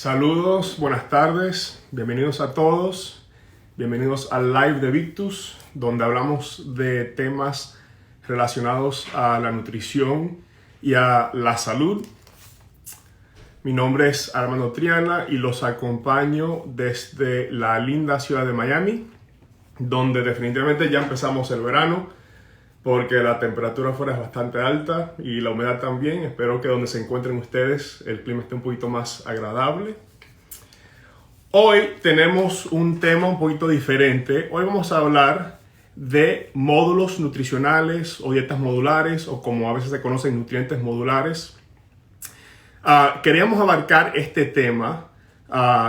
Saludos, buenas tardes, bienvenidos a todos, bienvenidos al live de Victus, donde hablamos de temas relacionados a la nutrición y a la salud. Mi nombre es Armando Triana y los acompaño desde la linda ciudad de Miami, donde definitivamente ya empezamos el verano, porque la temperatura afuera es bastante alta y la humedad también. Espero que donde se encuentren ustedes el clima esté un poquito más agradable. Hoy tenemos un tema un poquito diferente. Hoy vamos a hablar de módulos nutricionales o dietas modulares, o como a veces se conocen, nutrientes modulares. Queríamos abarcar este tema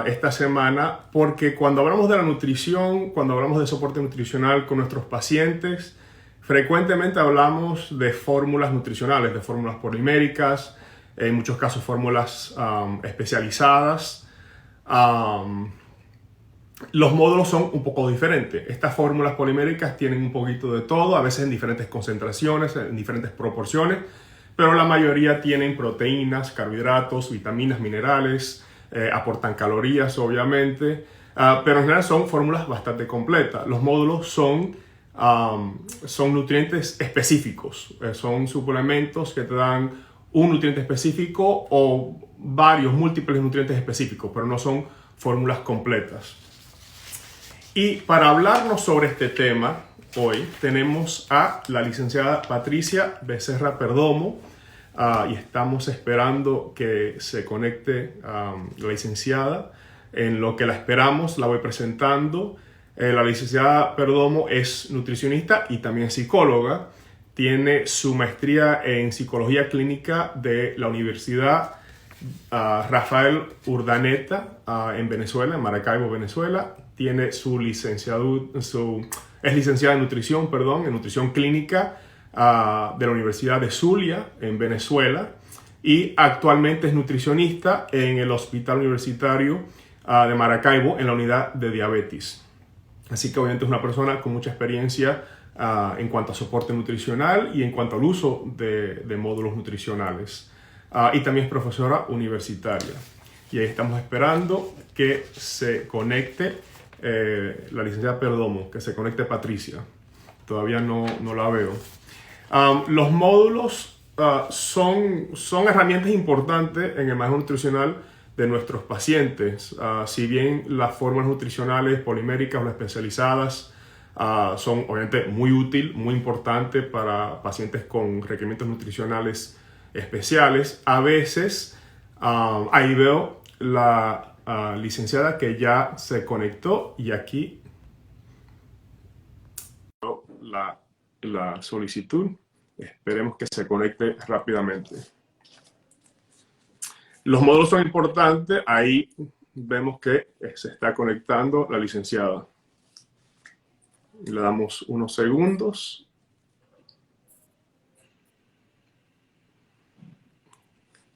esta semana porque cuando hablamos de la nutrición, cuando hablamos de soporte nutricional con nuestros pacientes, frecuentemente hablamos de fórmulas nutricionales, de fórmulas poliméricas, en muchos casos fórmulas especializadas. Los módulos son un poco diferentes. Estas fórmulas poliméricas tienen un poquito de todo, a veces en diferentes concentraciones, en diferentes proporciones, pero la mayoría tienen proteínas, carbohidratos, vitaminas, minerales, aportan calorías obviamente, pero en general son fórmulas bastante completas. Los módulos son nutrientes específicos, son suplementos que te dan un nutriente específico o varios, múltiples nutrientes específicos, pero no son fórmulas completas. Y para hablarnos sobre este tema, hoy tenemos a la licenciada Patricia Becerra Perdomo, y estamos esperando que se conecte la licenciada. En lo que la esperamos, la voy presentando. La licenciada Perdomo es nutricionista y también psicóloga. Tiene su maestría en psicología clínica de la Universidad Rafael Urdaneta en Venezuela, en Maracaibo, Venezuela. Tiene es licenciada en nutrición, en nutrición clínica de la Universidad de Zulia en Venezuela, y actualmente es nutricionista en el Hospital Universitario de Maracaibo en la unidad de diabetes. Así que obviamente es una persona con mucha experiencia en cuanto a soporte nutricional y en cuanto al uso de módulos nutricionales. Y también es profesora universitaria. Y ahí estamos esperando que se conecte la licenciada Perdomo, que se conecte Patricia. Todavía no la veo. Los módulos son herramientas importantes en el manejo nutricional de nuestros pacientes. Si bien las fórmulas nutricionales poliméricas o especializadas son obviamente muy útil, muy importante para pacientes con requerimientos nutricionales especiales, a veces ahí veo la licenciada que ya se conectó, y aquí veo la solicitud. Esperemos que se conecte rápidamente. Los módulos son importantes. Ahí vemos que se está conectando la licenciada. Le damos unos segundos.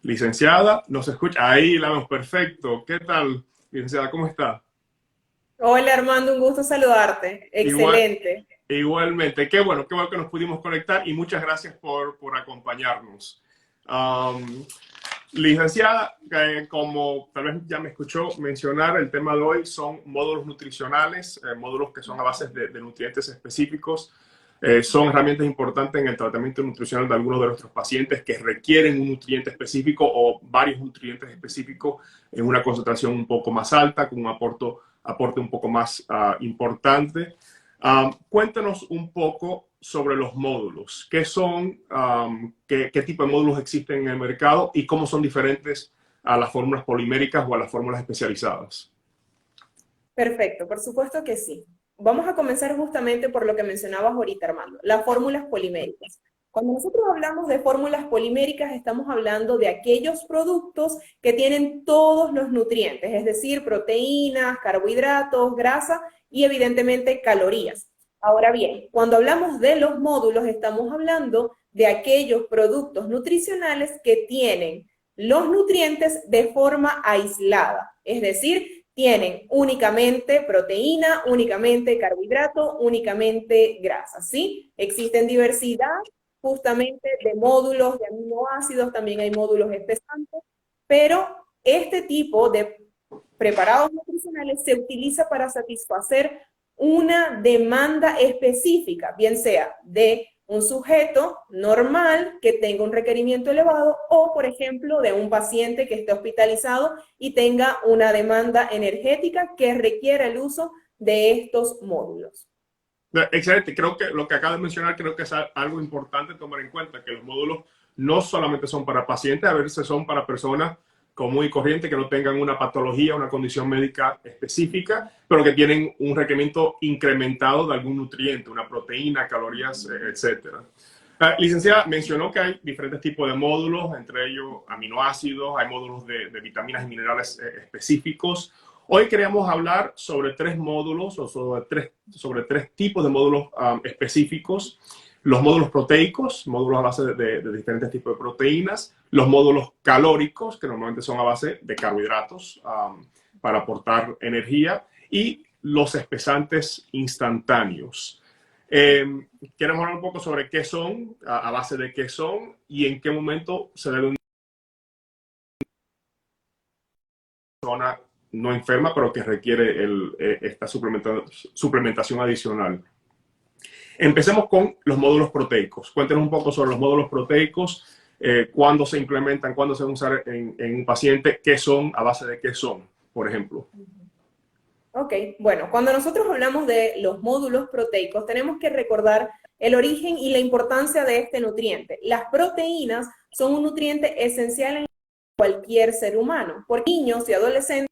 Licenciada, ¿nos escucha? Ahí la vemos, perfecto. ¿Qué tal, licenciada? ¿Cómo está? Hola Armando, un gusto saludarte. Igual, Excelente. igualmente. Qué bueno que nos pudimos conectar, y muchas gracias por acompañarnos. Licenciada, como tal vez ya me escuchó mencionar, el tema de hoy son módulos nutricionales, módulos que son a base de nutrientes específicos. Son herramientas importantes en el tratamiento nutricional de algunos de nuestros pacientes que requieren un nutriente específico o varios nutrientes específicos en una concentración un poco más alta, con un aporte un poco más importante. Cuéntanos un poco sobre los módulos. ¿Qué son? ¿Qué tipo de módulos existen en el mercado y cómo son diferentes a las fórmulas poliméricas o a las fórmulas especializadas? Perfecto, por supuesto que sí. Vamos a comenzar justamente por lo que mencionabas ahorita, Armando, las fórmulas poliméricas. Cuando nosotros hablamos de fórmulas poliméricas, estamos hablando de aquellos productos que tienen todos los nutrientes, es decir, proteínas, carbohidratos, grasa y evidentemente calorías. Ahora bien, cuando hablamos de los módulos, estamos hablando de aquellos productos nutricionales que tienen los nutrientes de forma aislada, es decir, tienen únicamente proteína, únicamente carbohidrato, únicamente grasa, ¿sí? Existen diversidad justamente de módulos de aminoácidos, también hay módulos espesantes, pero este tipo de preparados nutricionales se utiliza para satisfacer una demanda específica, bien sea de un sujeto normal que tenga un requerimiento elevado o, por ejemplo, de un paciente que esté hospitalizado y tenga una demanda energética que requiera el uso de estos módulos. Excelente, creo que lo que acaba de mencionar creo que es algo importante tomar en cuenta, que los módulos no solamente son para pacientes, a veces son para personas común y corriente que no tengan una patología, una condición médica específica, pero que tienen un requerimiento incrementado de algún nutriente, una proteína, calorías, etcétera. Licenciada, mencionó que hay diferentes tipos de módulos, entre ellos aminoácidos, hay módulos de vitaminas y minerales específicos. Hoy queríamos hablar sobre 3 módulos o sobre tres tipos de módulos específicos. Los módulos proteicos, módulos a base de diferentes tipos de proteínas. Los módulos calóricos, que normalmente son a base de carbohidratos para aportar energía. Y los espesantes instantáneos. Queremos hablar un poco sobre qué son, a base de qué son y en qué momento se debe una persona no enferma, pero que requiere esta suplementación adicional. Empecemos con los módulos proteicos. Cuéntenos un poco sobre los módulos proteicos, cuándo se implementan, cuándo se van a usar en un paciente, qué son, a base de qué son, por ejemplo. Ok, bueno, cuando nosotros hablamos de los módulos proteicos, tenemos que recordar el origen y la importancia de este nutriente. Las proteínas son un nutriente esencial en cualquier ser humano. Por niños y adolescentes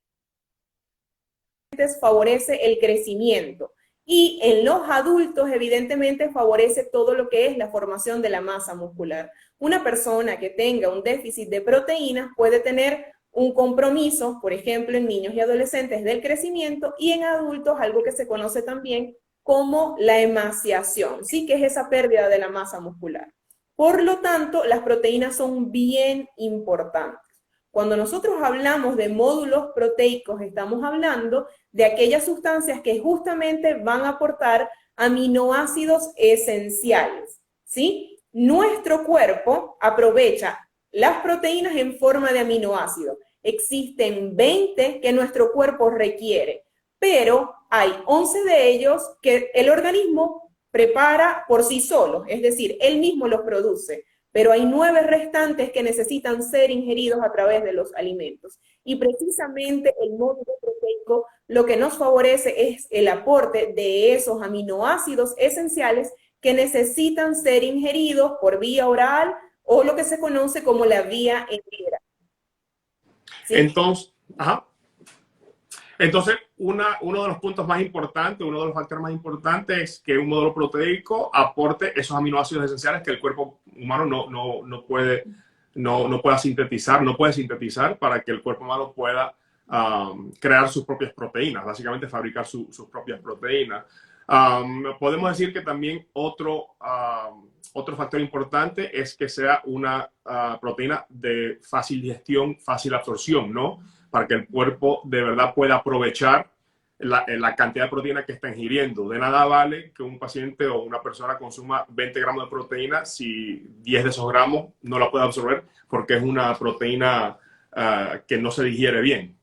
favorece el crecimiento y en los adultos evidentemente favorece todo lo que es la formación de la masa muscular. Una persona que tenga un déficit de proteínas puede tener un compromiso, por ejemplo, en niños y adolescentes del crecimiento y en adultos algo que se conoce también como la emaciación, ¿sí? Que es esa pérdida de la masa muscular. Por lo tanto, las proteínas son bien importantes. Cuando nosotros hablamos de módulos proteicos, estamos hablando de aquellas sustancias que justamente van a aportar aminoácidos esenciales, ¿sí? Nuestro cuerpo aprovecha las proteínas en forma de aminoácidos. Existen 20 que nuestro cuerpo requiere, pero hay 11 de ellos que el organismo prepara por sí solo, es decir, él mismo los produce, pero hay 9 restantes que necesitan ser ingeridos a través de los alimentos. Y precisamente el módulo proteico lo que nos favorece es el aporte de esos aminoácidos esenciales que necesitan ser ingeridos por vía oral o lo que se conoce como la vía entera. ¿Sí? Entonces, uno de los puntos más importantes, uno de los factores más importantes es que un módulo proteico aporte esos aminoácidos esenciales que el cuerpo humano no puede sintetizar para que el cuerpo humano pueda crear sus propias proteínas, básicamente fabricar sus propias proteínas. Podemos decir que también otro factor importante es que sea una proteína de fácil digestión, fácil absorción, ¿no? Para que el cuerpo de verdad pueda aprovechar la cantidad de proteína que está ingiriendo. De nada vale que un paciente o una persona consuma 20 gramos de proteína si 10 de esos gramos no la puede absorber porque es una proteína que no se digiere bien.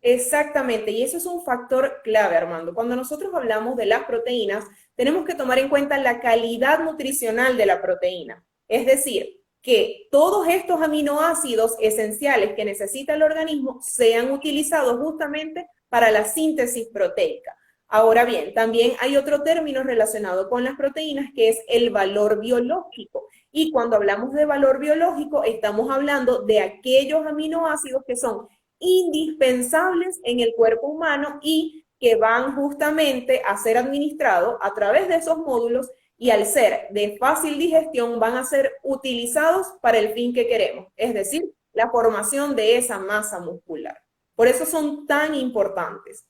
Exactamente, y eso es un factor clave, Armando. Cuando nosotros hablamos de las proteínas, tenemos que tomar en cuenta la calidad nutricional de la proteína. Es decir, que todos estos aminoácidos esenciales que necesita el organismo sean utilizados justamente para la síntesis proteica. Ahora bien, también hay otro término relacionado con las proteínas que es el valor biológico. Y cuando hablamos de valor biológico, estamos hablando de aquellos aminoácidos que son indispensables en el cuerpo humano y que van justamente a ser administrados a través de esos módulos y al ser de fácil digestión van a ser utilizados para el fin que queremos, es decir, la formación de esa masa muscular. Por eso son tan importantes.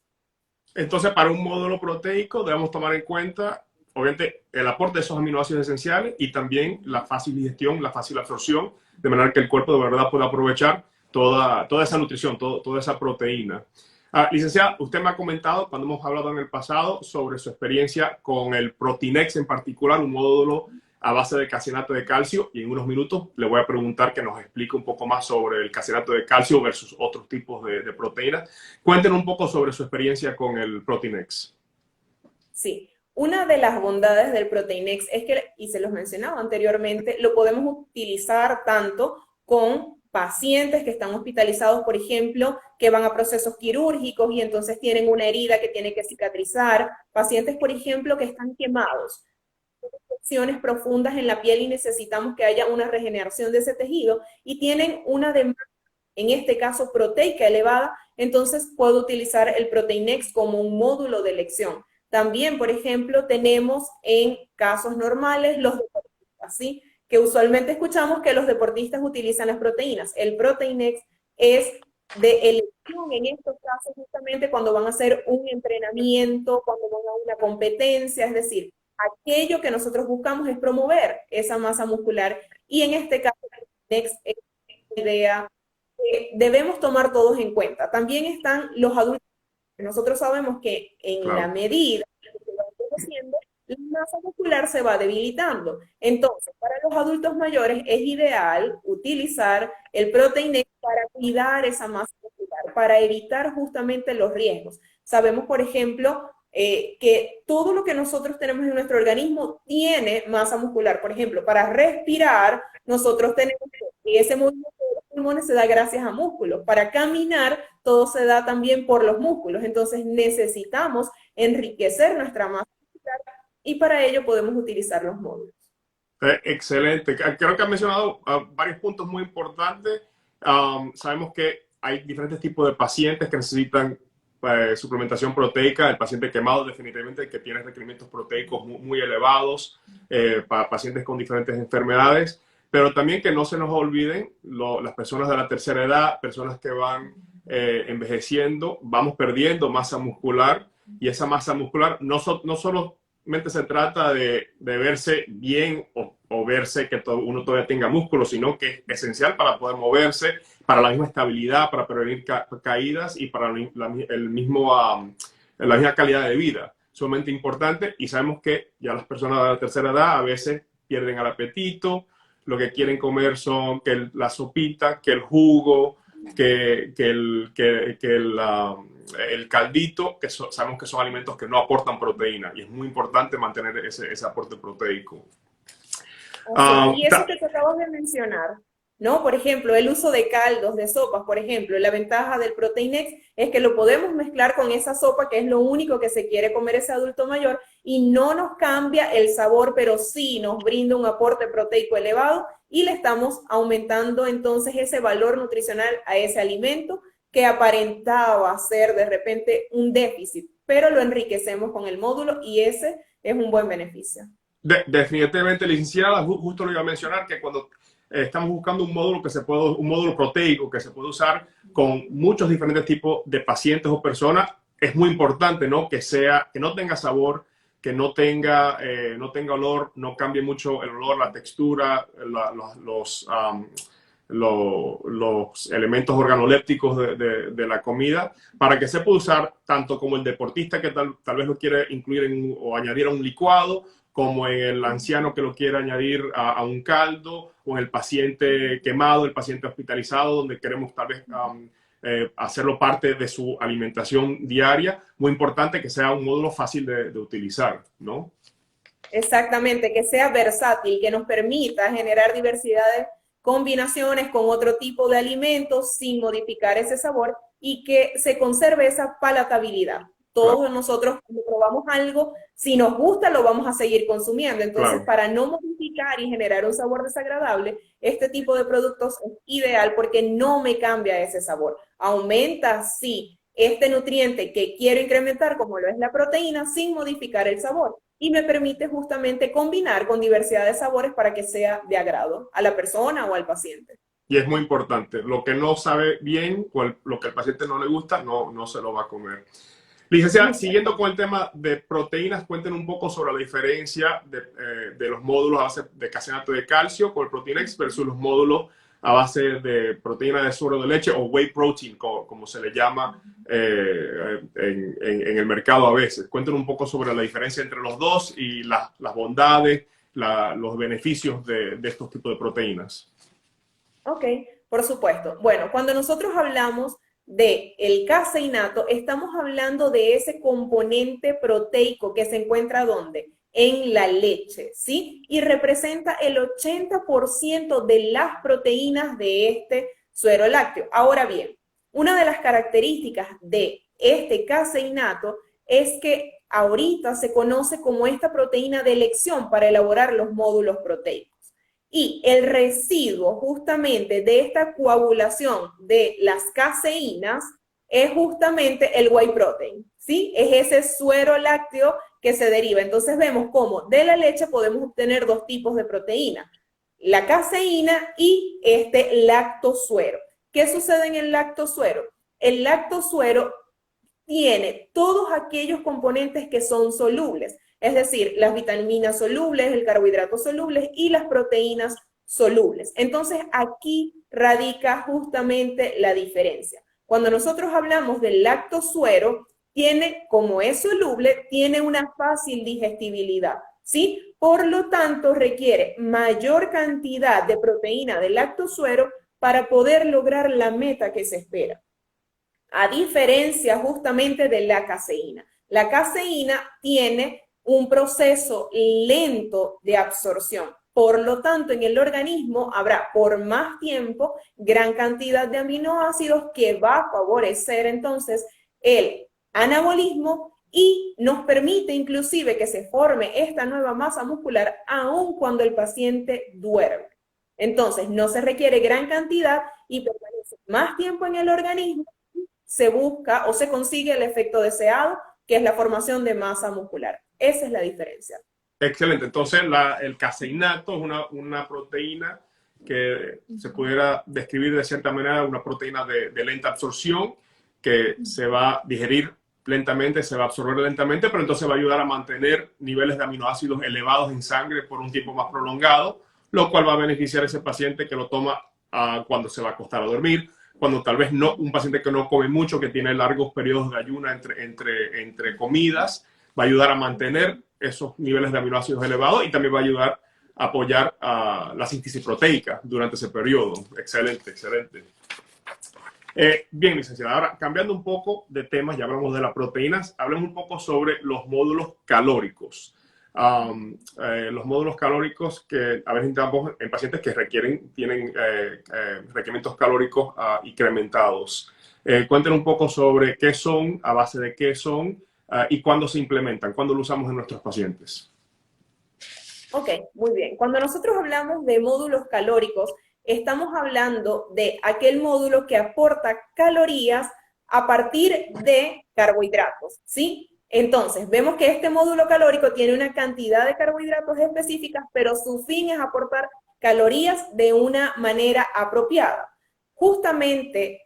Entonces, para un módulo proteico debemos tomar en cuenta, obviamente, el aporte de esos aminoácidos esenciales y también la fácil digestión, la fácil absorción, de manera que el cuerpo de verdad pueda aprovechar toda esa nutrición, toda esa proteína. Licenciada, usted me ha comentado cuando hemos hablado en el pasado sobre su experiencia con el Protinex en particular, un módulo a base de caseinato de calcio, y en unos minutos le voy a preguntar que nos explique un poco más sobre el caseinato de calcio versus otros tipos de proteínas. Cuéntenos un poco sobre su experiencia con el Proteinex. Sí, una de las bondades del Proteinex es que, y se los mencionaba anteriormente, lo podemos utilizar tanto con pacientes que están hospitalizados, por ejemplo, que van a procesos quirúrgicos y entonces tienen una herida que tiene que cicatrizar, pacientes, por ejemplo, que están quemados, infecciones profundas en la piel y necesitamos que haya una regeneración de ese tejido y tienen una demanda, en este caso proteica elevada, entonces puedo utilizar el Proteinex como un módulo de elección. También, por ejemplo, tenemos en casos normales los deportistas, ¿sí? Que usualmente escuchamos que los deportistas utilizan las proteínas. El Proteinex es de elección en estos casos justamente cuando van a hacer un entrenamiento, cuando van a una competencia, es decir, aquello que nosotros buscamos es promover esa masa muscular y en este caso el Proteinex es una idea que debemos tomar todos en cuenta. También están los adultos. Nosotros sabemos que en la Claro. medida que se va envejeciendo, la masa muscular se va debilitando. Entonces, para los adultos mayores es ideal utilizar el Proteinex para cuidar esa masa muscular, para evitar justamente los riesgos. Sabemos, por ejemplo, que todo lo que nosotros tenemos en nuestro organismo tiene masa muscular. Por ejemplo, para respirar, nosotros tenemos que ese movimiento de los pulmones se da gracias a músculos. Para caminar, todo se da también por los músculos. Entonces, necesitamos enriquecer nuestra masa muscular y para ello podemos utilizar los módulos. Excelente. Creo que han mencionado varios puntos muy importantes. Sabemos que hay diferentes tipos de pacientes que necesitan suplementación proteica. El paciente quemado, definitivamente, que tiene requerimientos proteicos muy elevados, para pacientes con diferentes enfermedades, pero también que no se nos olviden las personas de la tercera edad, personas que van envejeciendo, vamos perdiendo masa muscular, y esa masa muscular no solamente se trata de verse bien o verse que uno todavía tenga músculo, sino que es esencial para poder moverse, para la misma estabilidad, para prevenir caídas y para la misma calidad de vida. Sumamente importante, y sabemos que ya las personas de la tercera edad a veces pierden el apetito, lo que quieren comer son que la sopita, que el jugo, que el caldito, sabemos que son alimentos que no aportan proteína, y es muy importante mantener ese aporte proteico. Y eso que te acabas de mencionar, ¿no? Por ejemplo, el uso de caldos, de sopas, por ejemplo, la ventaja del Proteinex es que lo podemos mezclar con esa sopa, que es lo único que se quiere comer ese adulto mayor, y no nos cambia el sabor, pero sí nos brinda un aporte proteico elevado y le estamos aumentando entonces ese valor nutricional a ese alimento que aparentaba ser de repente un déficit, pero lo enriquecemos con el módulo y ese es un buen beneficio. Definitivamente, licenciada, justo lo iba a mencionar, que cuando estamos buscando un módulo proteico que se puede usar con muchos diferentes tipos de pacientes o personas, es muy importante, ¿no? Que no tenga sabor, que no tenga olor, no cambie mucho el olor, la textura, los elementos organolépticos de la comida, para que se pueda usar tanto como el deportista que tal vez lo quiere incluir o añadir a un licuado, como en el anciano que lo quiere añadir a un caldo, o en el paciente quemado, el paciente hospitalizado, donde queremos tal vez hacerlo parte de su alimentación diaria. Muy importante que sea un módulo fácil de utilizar, ¿no? Exactamente, que sea versátil, que nos permita generar diversidades, combinaciones con otro tipo de alimentos sin modificar ese sabor y que se conserve esa palatabilidad. Todos Claro. nosotros cuando probamos algo, si nos gusta lo vamos a seguir consumiendo. Entonces, Claro. para no modificar y generar un sabor desagradable, este tipo de productos es ideal porque no me cambia ese sabor. Aumenta, sí, este nutriente que quiero incrementar, como lo es la proteína, sin modificar el sabor. Y me permite justamente combinar con diversidad de sabores para que sea de agrado a la persona o al paciente. Y es muy importante. Lo que no sabe bien o lo que al paciente no le gusta, no se lo va a comer. Licenciada, siguiendo con el tema de proteínas, cuéntenos un poco sobre la diferencia de los módulos a base de caseinato de calcio con el Proteinex versus los módulos a base de proteína de suero de leche o whey protein, como se le llama en el mercado a veces. Cuéntenos un poco sobre la diferencia entre los dos y las bondades los beneficios de estos tipos de proteínas. Ok, por supuesto. Bueno, cuando nosotros hablamos de el caseinato, estamos hablando de ese componente proteico que se encuentra ¿dónde? En la leche, ¿sí? Y representa el 80% de las proteínas de este suero lácteo. Ahora bien, una de las características de este caseinato es que ahorita se conoce como esta proteína de elección para elaborar los módulos proteicos. Y el residuo justamente de esta coagulación de las caseínas es justamente el whey protein, ¿sí? Es ese suero lácteo que se deriva. Entonces vemos cómo de la leche podemos obtener dos tipos de proteína, la caseína y este lactosuero. ¿Qué sucede en el lactosuero? El lactosuero tiene todos aquellos componentes que son solubles, es decir, las vitaminas solubles, el carbohidrato solubles y las proteínas solubles. Entonces, aquí radica justamente la diferencia. Cuando nosotros hablamos del lactosuero, tiene, como es soluble, tiene una fácil digestibilidad, ¿sí? Por lo tanto, requiere mayor cantidad de proteína del lactosuero para poder lograr la meta que se espera. A diferencia justamente de la caseína. La caseína tiene un proceso lento de absorción. Por lo tanto, en el organismo habrá por más tiempo gran cantidad de aminoácidos que va a favorecer entonces el anabolismo y nos permite inclusive que se forme esta nueva masa muscular aun cuando el paciente duerme. Entonces, no se requiere gran cantidad y permanece más tiempo en el organismo, se busca o se consigue el efecto deseado, que es la formación de masa muscular. Esa es la diferencia. Excelente. Entonces, el caseinato es una proteína que se pudiera describir de cierta manera una proteína de lenta absorción que se va a digerir lentamente, se va a absorber lentamente, pero entonces va a ayudar a mantener niveles de aminoácidos elevados en sangre por un tiempo más prolongado, lo cual va a beneficiar a ese paciente que lo toma cuando se va a acostar a dormir, cuando tal vez no, un paciente que no come mucho, que tiene largos periodos de ayuna entre comidas, va a ayudar a mantener esos niveles de aminoácidos elevados y también va a ayudar a apoyar a la síntesis proteica durante ese periodo. Excelente, excelente. Bien, licenciada, ahora cambiando un poco de temas, ya hablamos de las proteínas, hablemos un poco sobre los módulos calóricos. Los módulos calóricos que a veces entramos en pacientes que tienen requerimientos calóricos incrementados. Cuéntenos un poco sobre qué son, a base de qué son y cuándo se implementan, cuándo lo usamos en nuestros pacientes. Ok, muy bien. Cuando nosotros hablamos de módulos calóricos, estamos hablando de aquel módulo que aporta calorías a partir de carbohidratos, ¿sí? Entonces, vemos que este módulo calórico tiene una cantidad de carbohidratos específicas, pero su fin es aportar calorías de una manera apropiada. Justamente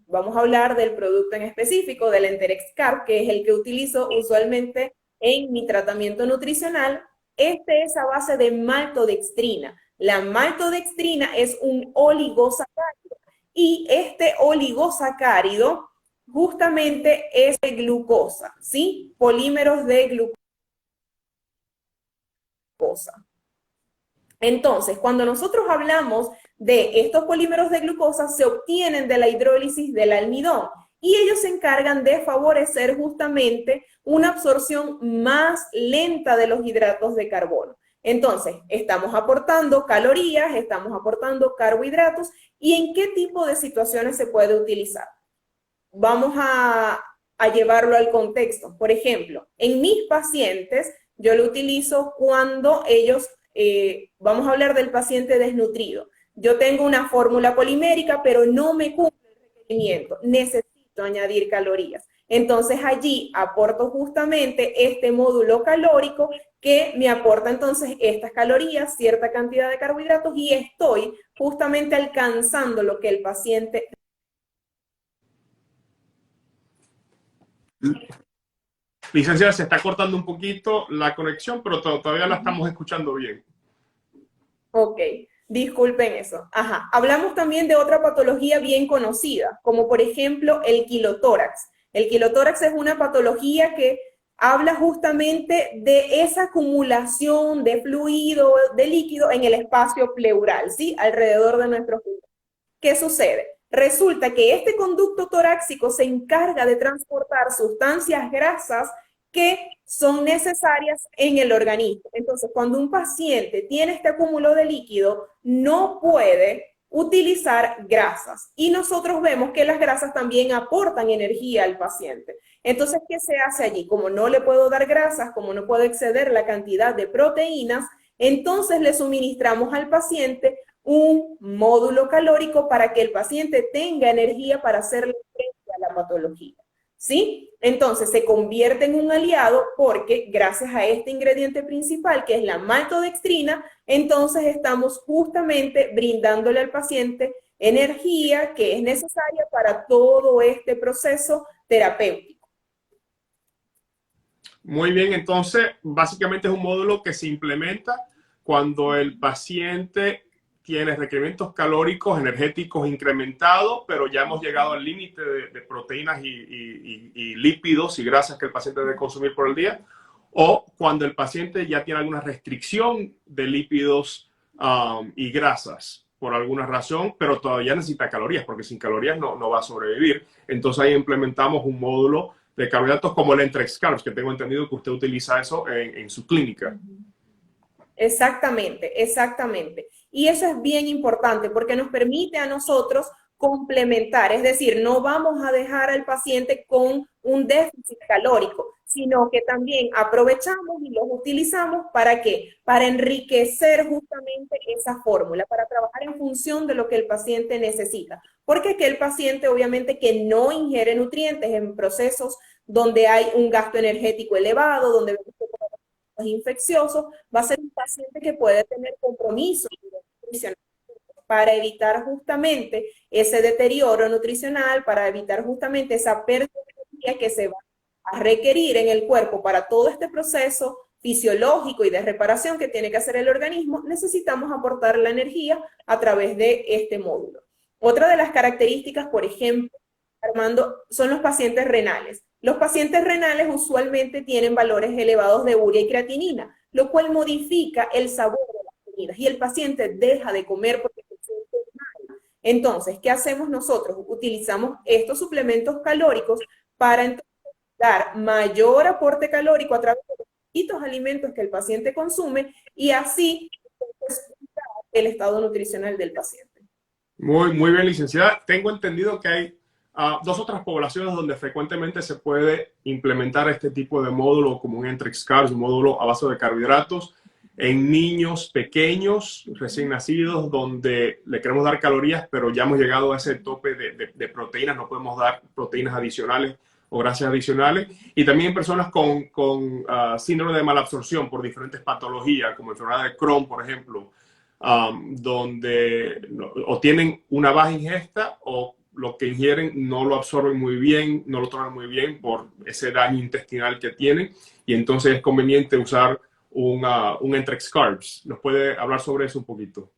vamos a hablar del producto en específico, del Enterex Carb, que es el que utilizo usualmente en mi tratamiento nutricional. Este es a base de maltodextrina. La maltodextrina es un oligosacárido y este oligosacárido justamente es de glucosa, ¿sí? Polímeros de glucosa. Entonces, cuando nosotros hablamos de estos polímeros de glucosa, se obtienen de la hidrólisis del almidón y ellos se encargan de favorecer justamente una absorción más lenta de los hidratos de carbono. Entonces, estamos aportando calorías, estamos aportando carbohidratos, ¿y en qué tipo de situaciones se puede utilizar? Vamos a llevarlo al contexto. Por ejemplo, en mis pacientes, yo lo utilizo cuando ellos, vamos a hablar del paciente desnutrido. Yo tengo una fórmula polimérica, pero no me cumple el requerimiento. Necesito añadir calorías. Entonces allí aporto justamente este módulo calórico que me aporta entonces estas calorías, cierta cantidad de carbohidratos y estoy justamente alcanzando lo que el paciente... Licenciada, se está cortando un poquito la conexión, pero todavía la estamos escuchando bien. Ok, disculpen eso. Ajá. Hablamos también de otra patología bien conocida, como por ejemplo el quilotórax. El quilotórax es una patología que habla justamente de esa acumulación de fluido, de líquido en el espacio pleural, ¿sí? Alrededor de nuestro pulmón. ¿Qué sucede? Resulta que este conducto torácico se encarga de transportar sustancias grasas que son necesarias en el organismo. Entonces, cuando un paciente tiene este acúmulo de líquido, no puede utilizar grasas. Y nosotros vemos que las grasas también aportan energía al paciente. Entonces, ¿qué se hace allí? Como no le puedo dar grasas, como no puedo exceder la cantidad de proteínas, entonces le suministramos al paciente un módulo calórico para que el paciente tenga energía para hacerle frente a la patología. ¿Sí? Entonces se convierte en un aliado porque gracias a este ingrediente principal, que es la maltodextrina, entonces estamos justamente brindándole al paciente energía que es necesaria para todo este proceso terapéutico. Muy bien, entonces básicamente es un módulo que se implementa cuando el paciente tiene requerimientos calóricos, energéticos incrementados, pero ya hemos llegado al límite de proteínas y lípidos y grasas que el paciente debe consumir por el día, o cuando el paciente ya tiene alguna restricción de lípidos y grasas por alguna razón, pero todavía necesita calorías, porque sin calorías no va a sobrevivir. Entonces ahí implementamos un módulo de carbohidratos como el Entrex Carbs, que tengo entendido que usted utiliza eso en su clínica. Exactamente, exactamente. Y eso es bien importante porque nos permite a nosotros complementar, es decir, no vamos a dejar al paciente con un déficit calórico, sino que también aprovechamos y los utilizamos ¿para qué? Para enriquecer justamente esa fórmula, para trabajar en función de lo que el paciente necesita. Porque que el paciente obviamente que no ingiere nutrientes en procesos donde hay un gasto energético elevado, donde vemos infecciosos, va a ser un paciente que puede tener compromisos nutricionales para evitar justamente ese deterioro nutricional, para evitar justamente esa pérdida de energía que se va a requerir en el cuerpo para todo este proceso fisiológico y de reparación que tiene que hacer el organismo, necesitamos aportar la energía a través de este módulo. Otra de las características, por ejemplo, Armando, son los pacientes renales. Los pacientes renales usualmente tienen valores elevados de urea y creatinina, lo cual modifica el sabor de las comidas y el paciente deja de comer porque se siente mal. Entonces, ¿qué hacemos nosotros? Utilizamos estos suplementos calóricos para entonces dar mayor aporte calórico a través de los distintos alimentos que el paciente consume y así entonces, el estado nutricional del paciente. Muy bien, licenciada. Tengo entendido que hay dos otras poblaciones donde frecuentemente se puede implementar este tipo de módulo como un Entrex Carbs, un módulo a base de carbohidratos, en niños pequeños, recién nacidos, donde le queremos dar calorías, pero ya hemos llegado a ese tope de proteínas, no podemos dar proteínas adicionales o grasas adicionales, y también en personas con síndrome de malabsorción por diferentes patologías, como enfermedad de Crohn, por ejemplo, donde o tienen una baja ingesta o lo que ingieren no lo absorben muy bien, no lo toman muy bien por ese daño intestinal que tienen, y entonces es conveniente usar un Entrex Carbs. ¿Nos puede hablar sobre eso un poquito?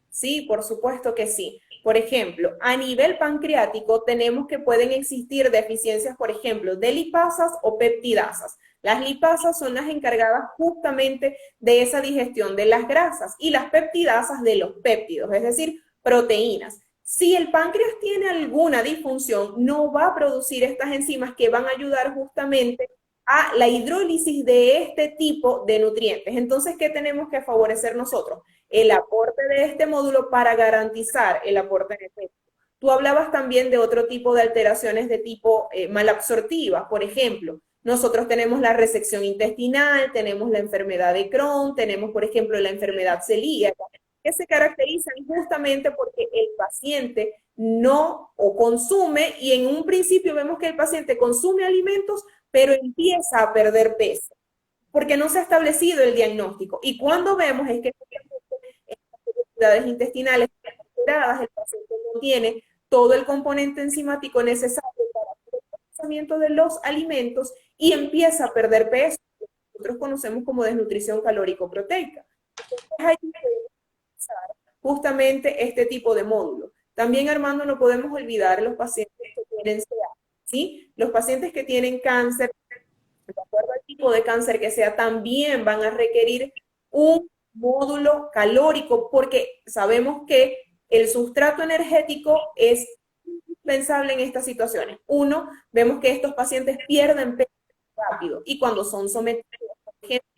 Sí, por supuesto que sí. Por ejemplo, a nivel pancreático tenemos que pueden existir deficiencias, por ejemplo, de lipasas o peptidasas. Las lipasas son las encargadas justamente de esa digestión de las grasas y las peptidasas de los péptidos, es decir, proteínas. Si el páncreas tiene alguna disfunción, no va a producir estas enzimas que van a ayudar justamente a la hidrólisis de este tipo de nutrientes. Entonces, ¿qué tenemos que favorecer nosotros? El aporte de este módulo para garantizar el aporte energético. Tú hablabas también de otro tipo de alteraciones de tipo malabsortiva, por ejemplo. Nosotros tenemos la resección intestinal, tenemos la enfermedad de Crohn, tenemos, por ejemplo, la enfermedad celíaca, que se caracterizan justamente porque el paciente no o consume, y en un principio vemos que el paciente consume alimentos, pero empieza a perder peso, porque no se ha establecido el diagnóstico. Y cuando vemos es que las intestinales alteradas, el paciente no tiene todo el componente enzimático necesario para el procesamiento de los alimentos y empieza a perder peso. Nosotros conocemos como desnutrición calórico-proteica. Entonces hay que utilizar justamente este tipo de módulo. También, Armando, no podemos olvidar los pacientes que tienen CA, ¿sí? Los pacientes que tienen cáncer, de acuerdo tipo de cáncer que sea, también van a requerir un módulo calórico porque sabemos que el sustrato energético es indispensable en estas situaciones. Uno, vemos que estos pacientes pierden peso rápido y cuando son sometidos, por ejemplo,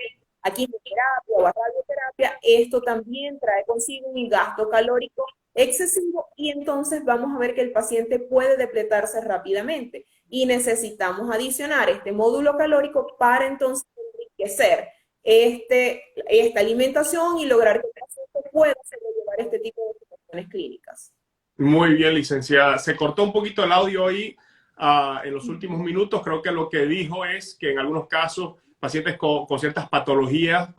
a quimioterapia o a radioterapia, esto también trae consigo un gasto calórico excesivo y entonces vamos a ver que el paciente puede depletarse rápidamente y necesitamos adicionar este módulo calórico para entonces enriquecer esta alimentación y lograr que el paciente pueda sobrellevar este tipo de situaciones clínicas. Muy bien, licenciada. Se cortó un poquito el audio ahí en los últimos minutos. Creo que lo que dijo es que en algunos casos pacientes con ciertas patologías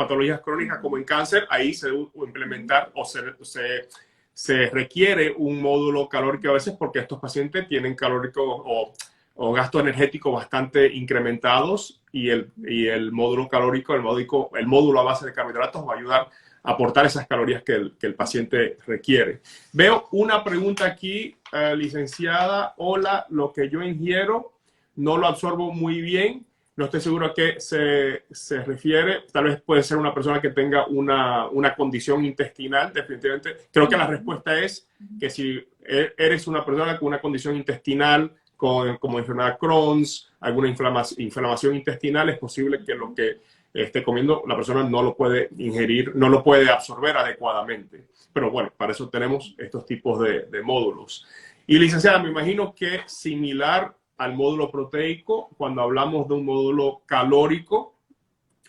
crónicas como en cáncer, ahí se debe implementar o se requiere un módulo calórico a veces porque estos pacientes tienen calórico o gasto energético bastante incrementados y el módulo calórico, el módulo a base de carbohidratos va a ayudar a aportar esas calorías que el paciente requiere. Veo una pregunta aquí, licenciada. Hola, lo que yo ingiero no lo absorbo muy bien. No estoy seguro a qué se refiere. Tal vez puede ser una persona que tenga una condición intestinal, definitivamente. Creo que la respuesta es que si eres una persona con una condición intestinal, como enfermedad Crohn's, alguna inflamación intestinal, es posible que lo que esté comiendo la persona no lo puede ingerir, no lo puede absorber adecuadamente. Pero bueno, para eso tenemos estos tipos de módulos. Y licenciada, me imagino que similar al módulo proteico, cuando hablamos de un módulo calórico,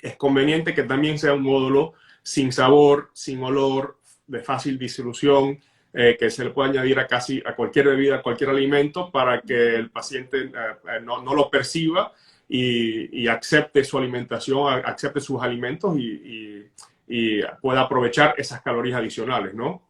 es conveniente que también sea un módulo sin sabor, sin olor, de fácil disolución, que se le puede añadir a cualquier bebida, a cualquier alimento, para que el paciente no lo perciba y acepte su alimentación, acepte sus alimentos y pueda aprovechar esas calorías adicionales, ¿no?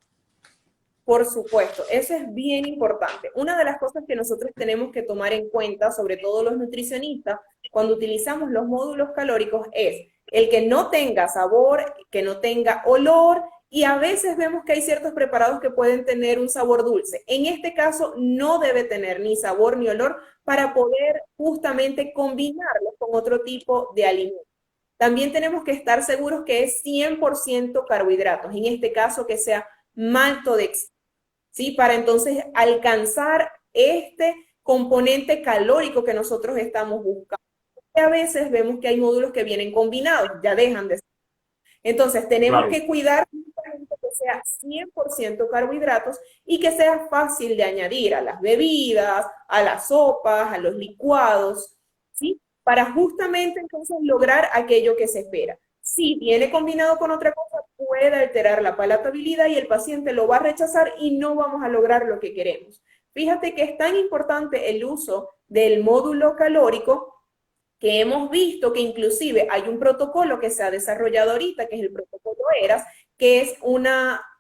Por supuesto, eso es bien importante. Una de las cosas que nosotros tenemos que tomar en cuenta, sobre todo los nutricionistas, cuando utilizamos los módulos calóricos, es el que no tenga sabor, que no tenga olor, y a veces vemos que hay ciertos preparados que pueden tener un sabor dulce. En este caso, no debe tener ni sabor ni olor para poder justamente combinarlos con otro tipo de alimentos. También tenemos que estar seguros que es 100% carbohidratos, en este caso que sea maltodextrina, ¿sí? Para entonces alcanzar este componente calórico que nosotros estamos buscando. Y a veces vemos que hay módulos que vienen combinados, ya dejan de ser. Entonces tenemos Claro. que cuidar que sea 100% carbohidratos y que sea fácil de añadir a las bebidas, a las sopas, a los licuados, ¿sí? Para justamente entonces lograr aquello que se espera. Si viene combinado con otra cosa, puede alterar la palatabilidad y el paciente lo va a rechazar y no vamos a lograr lo que queremos. Fíjate que es tan importante el uso del módulo calórico que hemos visto que inclusive hay un protocolo que se ha desarrollado ahorita, que es el protocolo ERAS, que es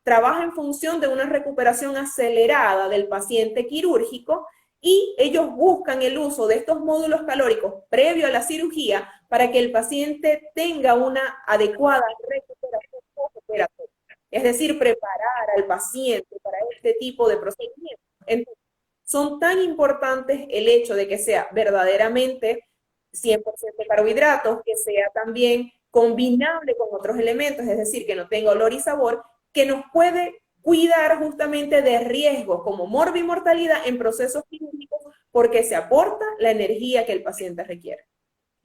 trabaja en función de una recuperación acelerada del paciente quirúrgico y ellos buscan el uso de estos módulos calóricos previo a la cirugía para que el paciente tenga una adecuada recuperación postoperatoria. Es decir, preparar al paciente para este tipo de procedimientos. Entonces, son tan importantes el hecho de que sea verdaderamente 100% carbohidratos, que sea también combinable con otros elementos, es decir, que no tenga olor y sabor, que nos puede cuidar justamente de riesgos como morbimortalidad en procesos quirúrgicos porque se aporta la energía que el paciente requiere.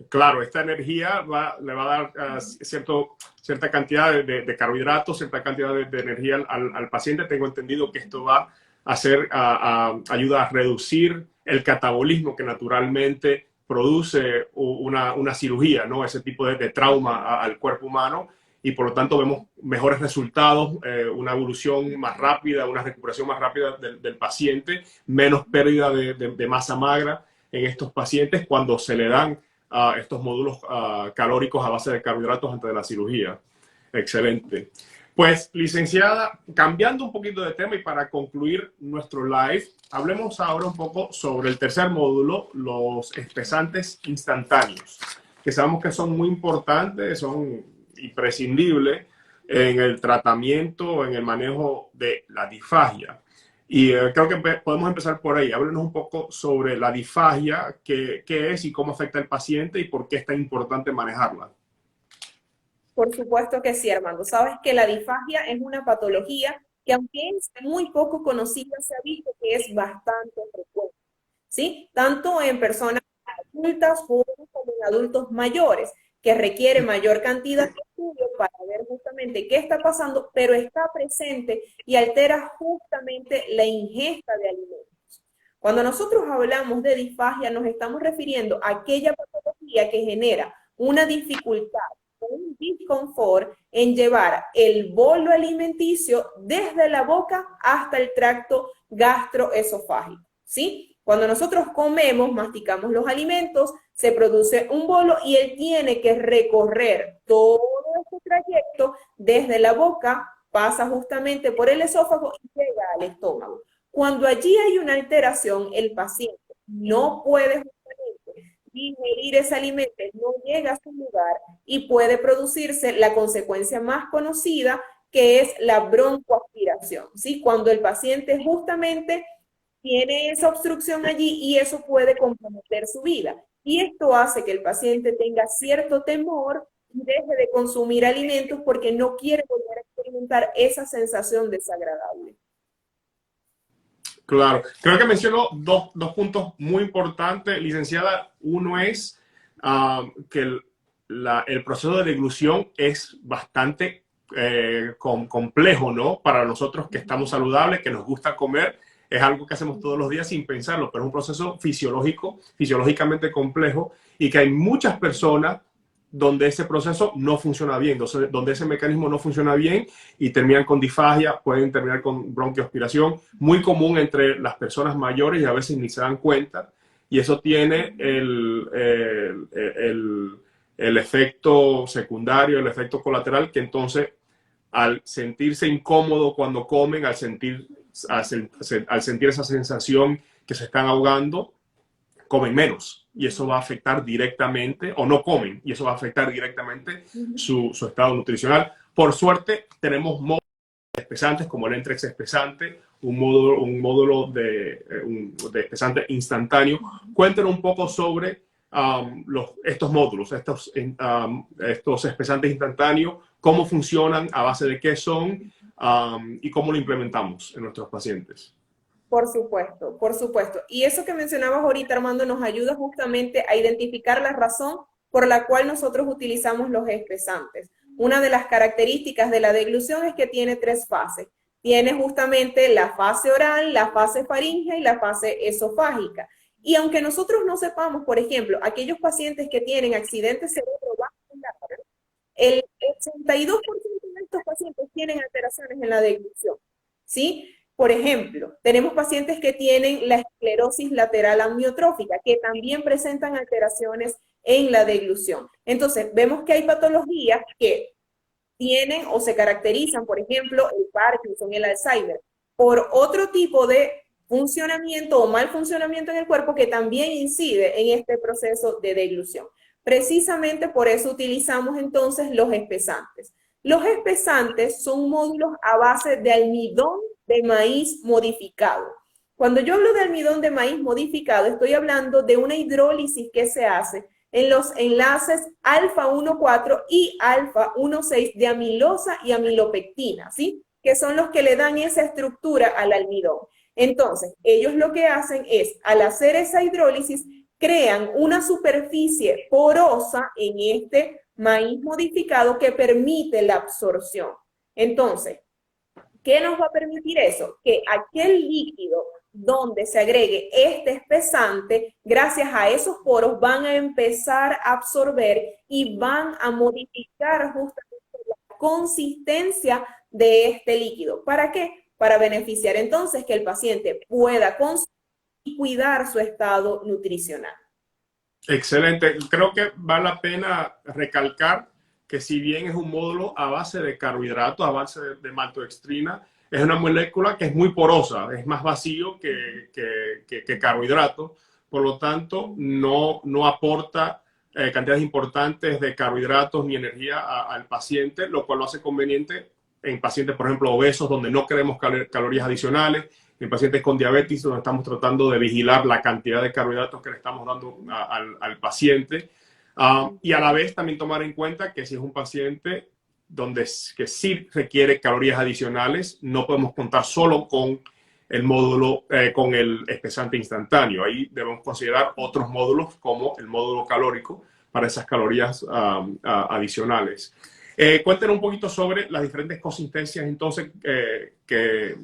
Claro, esta energía le va a dar cierta cantidad de carbohidratos, cierta cantidad de energía al paciente. Tengo entendido que esto va a ayuda a reducir el catabolismo que naturalmente produce una cirugía, ¿no? Ese tipo de trauma al cuerpo humano, y por lo tanto vemos mejores resultados, una evolución más rápida, una recuperación más rápida del paciente, menos pérdida de masa magra en estos pacientes cuando se le dan estos módulos calóricos a base de carbohidratos antes de la cirugía. Excelente. Pues, licenciada, cambiando un poquito de tema y para concluir nuestro live, hablemos ahora un poco sobre el tercer módulo, los espesantes instantáneos, que sabemos que son muy importantes, son imprescindibles en el tratamiento, en el manejo de la disfagia. Y creo que podemos empezar por ahí. Háblenos un poco sobre la disfagia, qué es y cómo afecta al paciente y por qué es tan importante manejarla. Por supuesto que sí, Armando. Sabes que la disfagia es una patología que, aunque es muy poco conocida, se ha visto que es bastante frecuente, ¿sí? Tanto en personas adultas jóvenes como en adultos mayores, que requiere mayor cantidad de estudios para ver justamente qué está pasando, pero está presente y altera justamente la ingesta de alimentos. Cuando nosotros hablamos de disfagia, nos estamos refiriendo a aquella patología que genera una dificultad, un disconfort en llevar el bolo alimenticio desde la boca hasta el tracto gastroesofágico, ¿sí? Cuando nosotros comemos, masticamos los alimentos, se produce un bolo y él tiene que recorrer todo este trayecto desde la boca, pasa justamente por el esófago y llega al estómago. Cuando allí hay una alteración, el paciente no puede justamente digerir ese alimento, no llega a su lugar y puede producirse la consecuencia más conocida, que es la broncoaspiración, ¿sí? Cuando el paciente justamente tiene esa obstrucción allí y eso puede comprometer su vida. Y esto hace que el paciente tenga cierto temor y deje de consumir alimentos porque no quiere volver a experimentar esa sensación desagradable. Claro, creo que mencionó dos puntos muy importantes, licenciada. Uno es que el proceso de deglución es bastante complejo, ¿no? Para nosotros que estamos saludables, que nos gusta comer, es algo que hacemos todos los días sin pensarlo, pero es un proceso fisiológicamente complejo y que hay muchas personas donde ese proceso no funciona bien, donde ese mecanismo no funciona bien y terminan con disfagia, pueden terminar con bronquioaspiración, muy común entre las personas mayores y a veces ni se dan cuenta, y eso tiene el efecto secundario, el efecto colateral, que entonces al sentirse incómodo cuando comen, al sentir esa sensación que se están ahogando, comen menos y eso va a afectar directamente, o no comen, y eso va a afectar directamente su estado nutricional. Por suerte, tenemos módulos espesantes como el Entrex espesante, un módulo de espesante instantáneo. Cuéntenos un poco sobre estos módulos, estos espesantes instantáneos, cómo funcionan, a base de qué son y cómo lo implementamos en nuestros pacientes. Por supuesto, por supuesto. Y eso que mencionabas ahorita, Armando, nos ayuda justamente a identificar la razón por la cual nosotros utilizamos los espesantes. Una de las características de la deglución es que tiene tres fases. Tiene justamente la fase oral, la fase faríngea y la fase esofágica. Y aunque nosotros no sepamos, por ejemplo, aquellos pacientes que tienen accidentes cerebrovasculares, el 82% de estos pacientes tienen alteraciones en la deglución, ¿sí? Por ejemplo, tenemos pacientes que tienen la esclerosis lateral amiotrófica, que también presentan alteraciones en la deglución. Entonces, vemos que hay patologías que tienen o se caracterizan, por ejemplo, el Parkinson, el Alzheimer, por otro tipo de funcionamiento o mal funcionamiento en el cuerpo que también incide en este proceso de deglución. Precisamente por eso utilizamos entonces los espesantes. Los espesantes son módulos a base de almidón de maíz modificado. Cuando yo hablo de almidón de maíz modificado, estoy hablando de una hidrólisis que se hace en los enlaces alfa 1,4 y alfa 1,6 de amilosa y amilopectina, ¿sí? Que son los que le dan esa estructura al almidón. Entonces, ellos lo que hacen es, al hacer esa hidrólisis, crean una superficie porosa en este maíz modificado que permite la absorción. Entonces, ¿qué nos va a permitir eso? Que aquel líquido donde se agregue este espesante, gracias a esos poros van a empezar a absorber y van a modificar justamente la consistencia de este líquido. ¿Para qué? Para beneficiar entonces que el paciente pueda consumir y cuidar su estado nutricional. Excelente. Creo que vale la pena recalcar que si bien es un módulo a base de carbohidratos, a base de maltodextrina, es una molécula que es muy porosa, es más vacío que carbohidratos, por lo tanto no aporta cantidades importantes de carbohidratos ni energía al paciente, lo cual lo hace conveniente en pacientes, por ejemplo, obesos, donde no queremos calorías adicionales, en pacientes con diabetes, donde estamos tratando de vigilar la cantidad de carbohidratos que le estamos dando al paciente. Y a la vez también tomar en cuenta que si es un paciente que sí requiere calorías adicionales, no podemos contar solo con el módulo, con el espesante instantáneo. Ahí debemos considerar otros módulos como el módulo calórico para esas calorías adicionales. Cuéntenos un poquito sobre las diferentes consistencias entonces que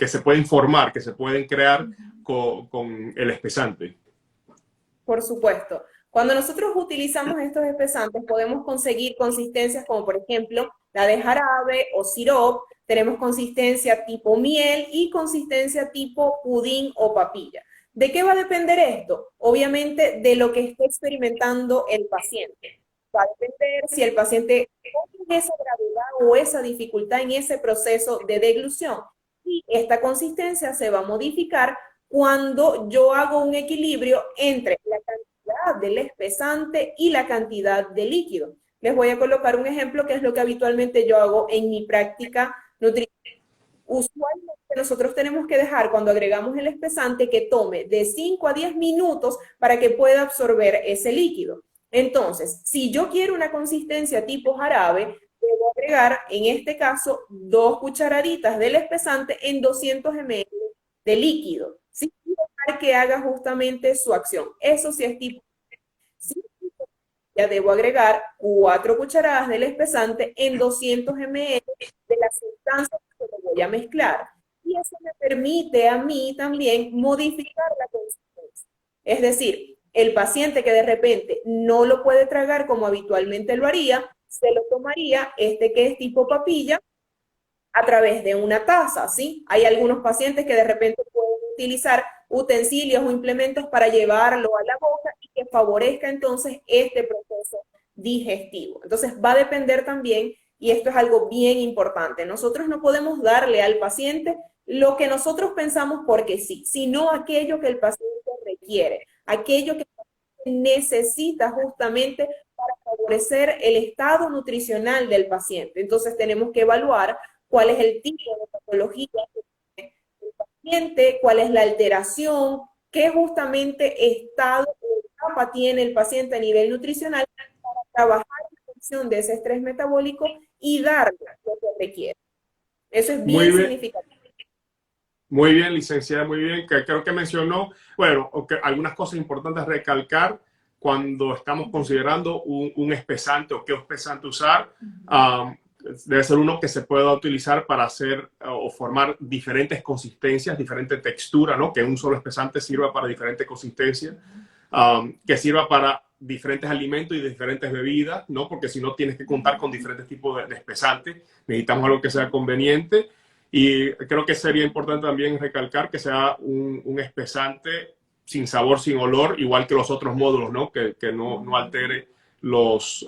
se pueden formar, que se pueden crear con el espesante. Por supuesto. Cuando nosotros utilizamos estos espesantes, podemos conseguir consistencias como, por ejemplo, la de jarabe o sirope. Tenemos consistencia tipo miel y consistencia tipo pudín o papilla. ¿De qué va a depender esto? Obviamente de lo que esté experimentando el paciente. Va a depender si el paciente tiene esa gravedad o esa dificultad en ese proceso de deglución. Y esta consistencia se va a modificar cuando yo hago un equilibrio entre la cantidad del espesante y la cantidad de líquido. Les voy a colocar un ejemplo que es lo que habitualmente yo hago en mi práctica nutricional. Usualmente nosotros tenemos que dejar cuando agregamos el espesante que tome de 5 a 10 minutos para que pueda absorber ese líquido. Entonces, si yo quiero una consistencia tipo jarabe, debo agregar, en este caso, 2 cucharaditas del espesante en 200 ml de líquido, sin dejar que haga justamente su acción. Eso sí es tipo. Sí, ya debo agregar 4 cucharadas del espesante en 200 ml de la sustancia que voy a mezclar. Y eso me permite a mí también modificar la consistencia. Es decir, el paciente que de repente no lo puede tragar como habitualmente lo haría, se lo tomaría que es tipo papilla a través de una taza, ¿sí? Hay algunos pacientes que de repente pueden utilizar utensilios o implementos para llevarlo a la boca y que favorezca entonces este proceso digestivo. Entonces va a depender también, y esto es algo bien importante, nosotros no podemos darle al paciente lo que nosotros pensamos porque sí, sino aquello que el paciente requiere, aquello que el paciente necesita justamente para favorecer el estado nutricional del paciente. Entonces tenemos que evaluar cuál es el tipo de patología que tiene el paciente, cuál es la alteración, qué justamente estado o etapa tiene el paciente a nivel nutricional para trabajar en función de ese estrés metabólico y darle lo que requiere. Eso es bien significativo. Muy bien, licenciada, muy bien. Que creo que mencionó, bueno, algunas cosas importantes a recalcar cuando estamos considerando un espesante o qué espesante usar. Debe ser uno que se pueda utilizar para hacer o formar diferentes consistencias, diferente textura, ¿no? Que un solo espesante sirva para diferentes consistencias, que sirva para diferentes alimentos y diferentes bebidas, ¿no? Porque si no tienes que contar con diferentes tipos de espesantes, necesitamos algo que sea conveniente. Y creo que sería importante también recalcar que sea un espesante sin sabor, sin olor, igual que los otros módulos, ¿no? Que no altere las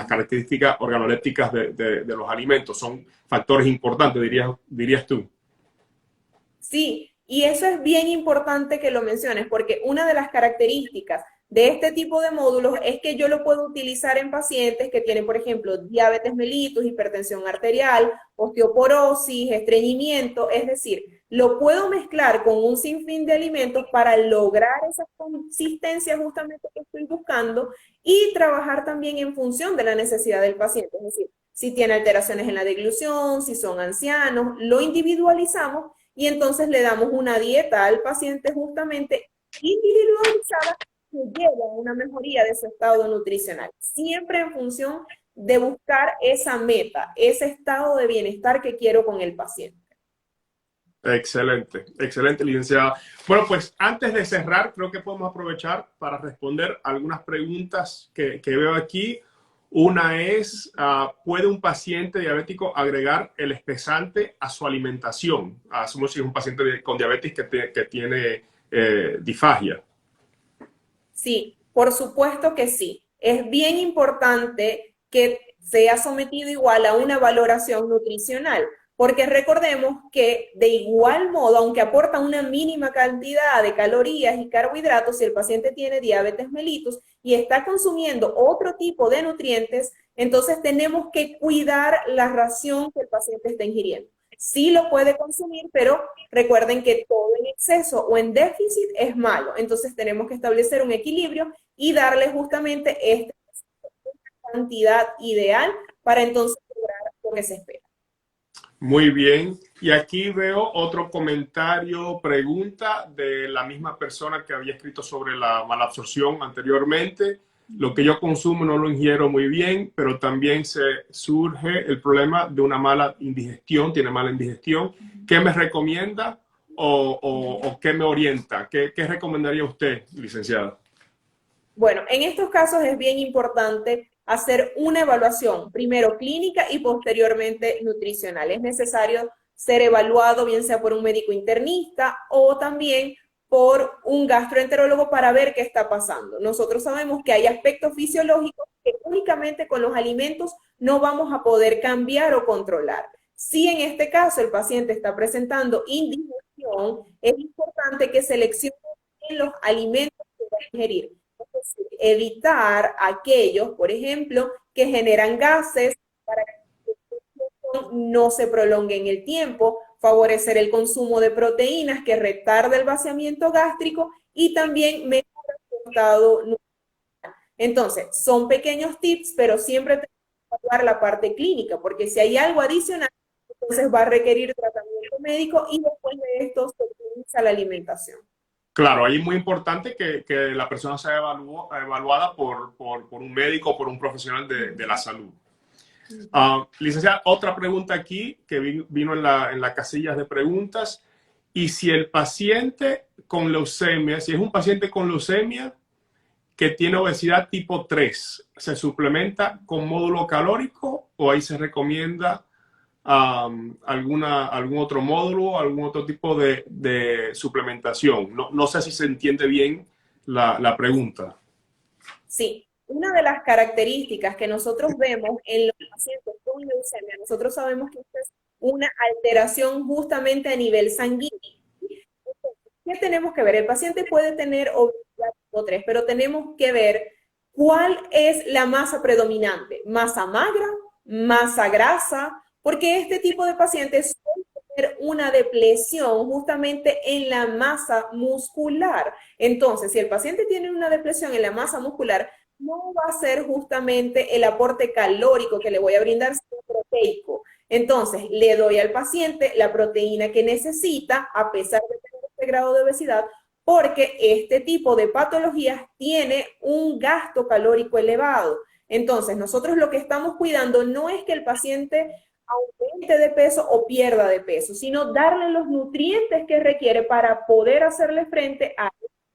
características organolépticas de los alimentos. Son factores importantes, dirías tú. Sí, y eso es bien importante que lo menciones, porque una de las características de este tipo de módulos es que yo lo puedo utilizar en pacientes que tienen, por ejemplo, diabetes mellitus, hipertensión arterial, osteoporosis, estreñimiento, es decir, lo puedo mezclar con un sinfín de alimentos para lograr esa consistencia justamente que estoy buscando y trabajar también en función de la necesidad del paciente, es decir, si tiene alteraciones en la deglución, si son ancianos, lo individualizamos y entonces le damos una dieta al paciente justamente individualizada que lleva a una mejoría de su estado nutricional, siempre en función de buscar esa meta, ese estado de bienestar que quiero con el paciente. Excelente, excelente, licenciada. Bueno, pues antes de cerrar, creo que podemos aprovechar para responder algunas preguntas que veo aquí. Una es, ¿puede un paciente diabético agregar el espesante a su alimentación? Asumo si es un paciente con diabetes que tiene disfagia. Sí, por supuesto que sí. Es bien importante que sea sometido igual a una valoración nutricional, porque recordemos que de igual modo, aunque aporta una mínima cantidad de calorías y carbohidratos, si el paciente tiene diabetes mellitus y está consumiendo otro tipo de nutrientes, Entonces tenemos que cuidar la ración que el paciente está ingiriendo. Sí lo puede consumir, pero recuerden que todo en exceso o en déficit es malo. Entonces tenemos que establecer un equilibrio y darle justamente esta cantidad ideal para entonces lograr lo que se espera. Muy bien. Y aquí veo otro comentario, pregunta de la misma persona que había escrito sobre la malabsorción anteriormente. Lo que yo consumo no lo ingiero muy bien, pero también se surge el problema de una mala indigestión, tiene mala indigestión. ¿Qué me recomienda o qué me orienta? ¿Qué recomendaría usted, licenciada? Bueno, en estos casos es bien importante hacer una evaluación, primero clínica y posteriormente nutricional. Es necesario ser evaluado, bien sea por un médico internista o también por un gastroenterólogo para ver qué está pasando. Nosotros sabemos que hay aspectos fisiológicos que únicamente con los alimentos no vamos a poder cambiar o controlar. Si en este caso el paciente está presentando indigestión, es importante que seleccione los alimentos que va a ingerir. Es decir, evitar aquellos, por ejemplo, que generan gases para que no se prolongue en el tiempo, favorecer el consumo de proteínas que retarda el vaciamiento gástrico y también mejora el estado nutricional. Entonces, son pequeños tips, pero siempre tenemos que evaluar la parte clínica, porque si hay algo adicional, entonces va a requerir tratamiento médico y después de esto se utiliza la alimentación. Claro, ahí es muy importante que la persona sea evaluada por un médico o por un profesional de la salud. Licenciada, otra pregunta aquí que vino en la casilla de preguntas. Y si el paciente con leucemia, si es un paciente con leucemia que tiene obesidad tipo 3, ¿se suplementa con módulo calórico o ahí se recomienda algún otro módulo, algún otro tipo de suplementación? No sé si se entiende bien la pregunta. Sí, una de las características que nosotros vemos en los pacientes con leucemia, nosotros sabemos que esta es una alteración justamente a nivel sanguíneo. ¿Qué tenemos que ver? El paciente puede tener obesidad tipo 3, pero tenemos que ver cuál es la masa predominante, masa magra, masa grasa, porque este tipo de pacientes suelen tener una depresión justamente en la masa muscular. Entonces, si el paciente tiene una depresión en la masa muscular, no va a ser justamente el aporte calórico que le voy a brindar, sino proteico. Entonces, le doy al paciente la proteína que necesita, a pesar de tener este grado de obesidad, porque este tipo de patologías tiene un gasto calórico elevado. Entonces, nosotros lo que estamos cuidando no es que el paciente aumente de peso o pierda de peso, sino darle los nutrientes que requiere para poder hacerle frente a la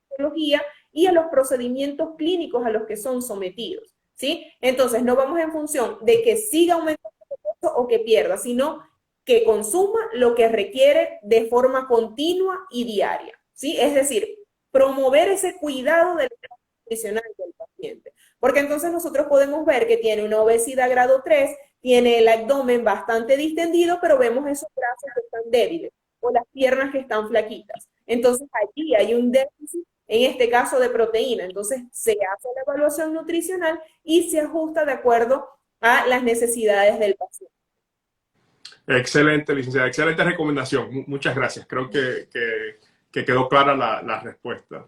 patología y a los procedimientos clínicos a los que son sometidos, ¿sí? Entonces, no vamos en función de que siga aumentando de peso o que pierda, sino que consuma lo que requiere de forma continua y diaria, ¿sí? Es decir, promover ese cuidado del nutricional del paciente. Porque entonces nosotros podemos ver que tiene una obesidad grado 3, tiene el abdomen bastante distendido, pero vemos esos brazos que están débiles o las piernas que están flaquitas. Entonces allí hay un déficit, en este caso de proteína. Entonces se hace la evaluación nutricional y se ajusta de acuerdo a las necesidades del paciente. Excelente, licenciada. Excelente recomendación. Muchas gracias. Creo que quedó clara la respuesta.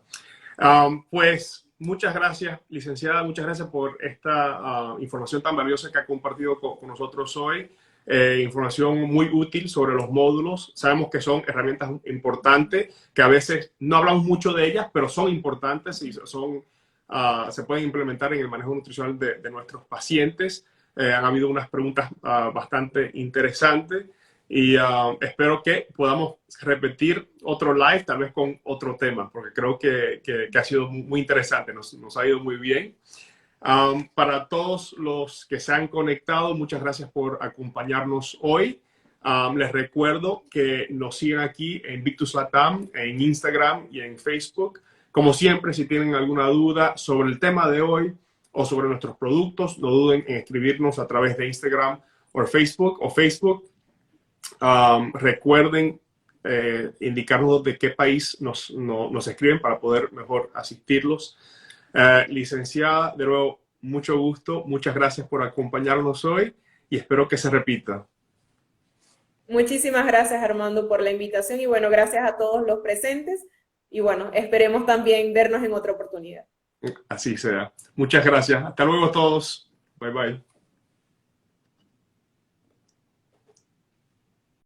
Pues muchas gracias, licenciada. Muchas gracias por esta información tan valiosa que ha compartido con nosotros hoy. Información muy útil sobre los módulos. Sabemos que son herramientas importantes, que a veces no hablamos mucho de ellas, pero son importantes y se pueden implementar en el manejo nutricional de nuestros pacientes. Han habido unas preguntas bastante interesantes y espero que podamos repetir otro live, tal vez con otro tema, porque creo que ha sido muy interesante, nos ha ido muy bien. Para todos los que se han conectado, muchas gracias por acompañarnos hoy. Les recuerdo que nos sigan aquí en Victus Latam, en Instagram y en Facebook. Como siempre, si tienen alguna duda sobre el tema de hoy o sobre nuestros productos, no duden en escribirnos a través de Instagram o Facebook. Recuerden indicarnos de qué país nos escriben para poder mejor asistirlos. Licenciada, de nuevo, mucho gusto. Muchas gracias por acompañarnos hoy y espero que se repita. Muchísimas gracias, Armando, por la invitación y bueno, gracias a todos los presentes y bueno, esperemos también vernos en otra oportunidad. Así sea. Muchas gracias. Hasta luego todos. Bye bye.